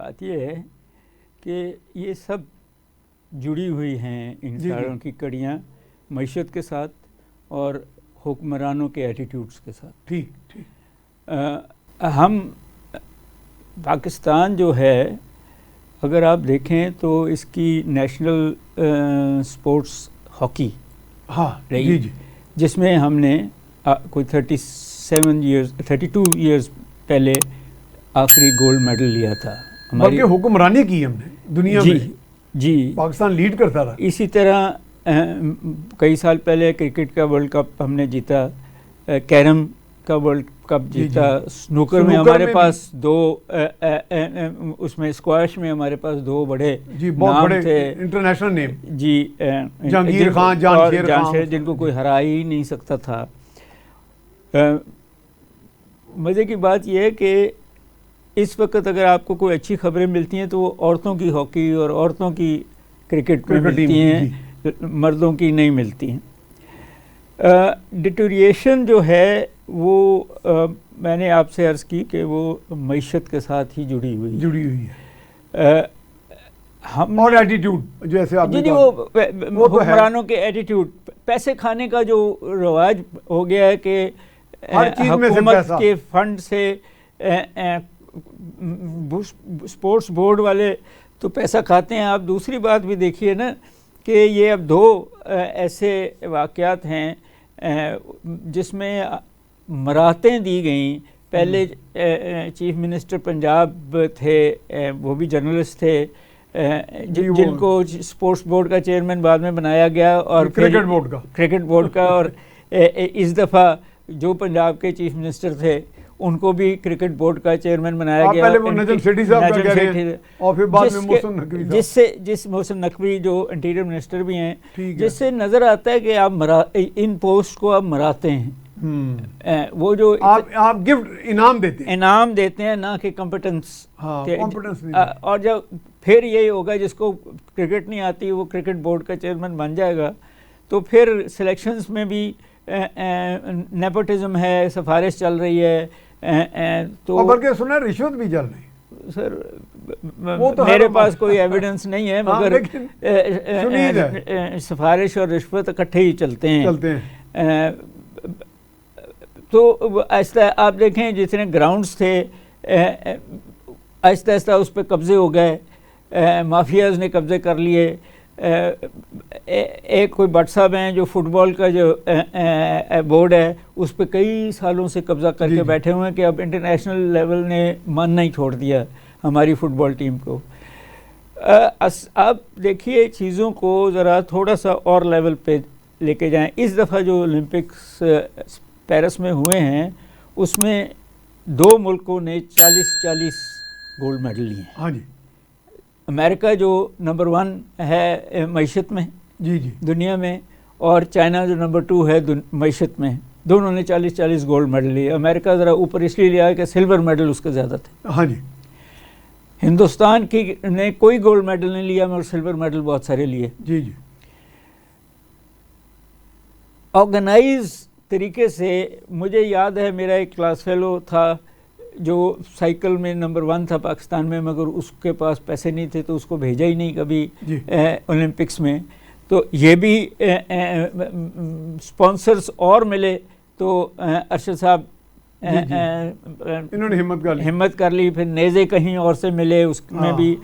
बात ये है कि ये सब जुड़ी हुई हैं इन सारों की कड़ियाँ मईशत के साथ और हुक्मरानों के एटीट्यूड्स के साथ। ठीक ठीक। हम पाकिस्तान जो है अगर आप देखें तो इसकी नेशनल स्पोर्ट्स हॉकी रही जी, जिसमें हमने कोई 32 ईयर्स पहले आखिरी गोल्ड मेडल लिया था। बल्कि हुक्मरानी की हमने दुनिया में जी पाकिस्तान लीड करता रहा। इसी तरह कई साल पहले क्रिकेट का वर्ल्ड कप हमने जीता, कैरम का वर्ल्ड कप जीता, स्नूकर में हमारे पास दो उसमें स्क्वैश में हमारे पास दो बड़े नाम थे, इंटरनेशनल नेम जी, जहांगीर खान, जान जिनको कोई हरा ही नहीं सकता था। मज़े की बात यह है कि इस वक्त अगर आपको कोई अच्छी खबरें मिलती हैं तो वो औरतों की हॉकी और औरतों की क्रिकेट में मिलती हैं, मर्दों की नहीं मिलती हैं। डिटोरिएशन जो है वो मैंने आपसे अर्ज़ की कि वो मईशत के साथ ही जुड़ी हुई है। हम और एटीट्यूड जैसे आपने वो हुक्मरानों के एटीट्यूड, पैसे खाने का जो रवाज हो गया है कि हुकूमत के फंड से स्पोर्ट्स बोर्ड वाले तो पैसा खाते हैं। आप दूसरी बात भी देखिए ना कि ये अब दो ऐसे वाक़यात हैं जिसमें मराहतें दी गई। पहले चीफ मिनिस्टर पंजाब थे, वो भी जर्नलिस्ट थे, जिनको स्पोर्ट्स बोर्ड का चेयरमैन बाद में बनाया गया और क्रिकेट बोर्ड का और इस दफ़ा जो पंजाब के चीफ मिनिस्टर थे उनको भी क्रिकेट बोर्ड का चेयरमैन बनाया गया। पहले वो नजम सेठी साहब का कह रहे हैं और फिर बाद में मोहसिन नकवी साहब, जिस मोहसिन नकवी जो इंटीरियर मिनिस्टर भी हैं, जिससे नज़र आता है कि आप इन पोस्ट को आप मराते हैं। वो जो आप गिफ्ट इनाम देते हैं ना कि कॉम्पिटेंस। और जब फिर यही होगा जिसको क्रिकेट नहीं आती वो क्रिकेट बोर्ड का चेयरमैन बन जाएगा तो फिर सिलेक्शंस में भी नेपोटिज्म है, सिफारिश चल रही है। तो बल्कि सुना रिश्वत भी चल रही। सर वो तो मेरे पास कोई एविडेंस नहीं है, मगर सिफारिश और रिश्वत इकट्ठे ही चलते हैं। तो ऐसा आप देखें जितने ग्राउंड्स थे आहिस्ता आहिस्ता उस पर कब्ज़े हो गए, माफियाज़ ने कब्ज़े कर लिए। एक कोई भट्ट साहब हैं जो फुटबॉल का जो बोर्ड है उस पर कई सालों से कब्ज़ा करके बैठे हुए हैं कि अब इंटरनेशनल लेवल ने मानना ही छोड़ दिया हमारी फ़ुटबॉल टीम को। अब देखिए चीज़ों को ज़रा थोड़ा सा और लेवल पे लेके जाएं। इस दफ़ा जो ओलंपिक्स पेरिस में हुए हैं उसमें दो मुल्कों ने 40-40 गोल्ड मेडल लिए। हाँ जी। अमेरिका जो नंबर 1 है मईशत में जी दुनिया में, और चाइना जो नंबर 2 है मईशत में, दोनों ने 40-40 गोल्ड मेडल लिए। अमेरिका ज़रा ऊपर इसलिए लिया कि सिल्वर मेडल उसके ज़्यादा थे। हाँ जी। हिंदुस्तान की ने कोई गोल्ड मेडल नहीं लिया मगर सिल्वर मेडल बहुत सारे लिए। जी। ऑर्गेनाइज तरीके से मुझे याद है मेरा एक क्लास फेलो था जो साइकिल में नंबर 1 था पाकिस्तान में, मगर उसके पास पैसे नहीं थे तो उसको भेजा ही नहीं कभी ओलंपिक्स में। तो ये भी स्पॉन्सर्स और मिले तो अरशद साहब इन्होंने हिम्मत कर ली। फिर नेज़े कहीं और से मिले, उसमें भी